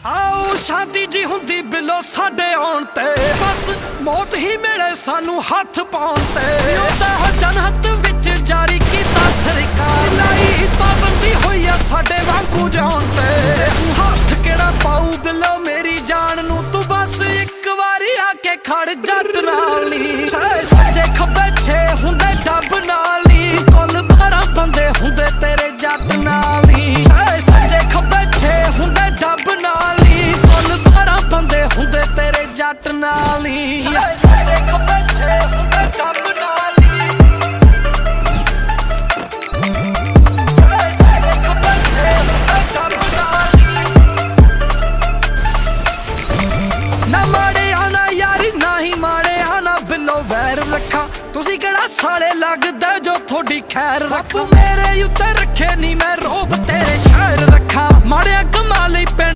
आओ शांति जी हुंदी बिलो साडे आउण ते बस मौत ही मिले सानू हथ पाउण ते ओदा जनहत विच जारी कीता सरकार लाई पाबंदी होई आ साडे वांगू जाउण ते हथ केड़ा पाऊ बिलो मेरी जान नू तू बस एक वारी आके खड़ जट नाली सज्जे खब्बे छे हुंदे डब नाली कुल 12 बंदे हुंदे तेरे जट नाली सज्जे खब्बे छे हुंदे डब नाली कुल 12 बंदे हुंदे तेरे जट नाली सज्जे खब्बे छे हुंदे डब नाली सज्जे खब्बे छे हुंदे डब नाली ना माड़े आना यारी ना ही माड़े आना बिलो वैर रखा तुसी केड़ा साले लगदा जो थोड़ी खैर रख मेरे उत्ते रखे नी मैं रोब तेरे शायर रखा माड़े कमाली पे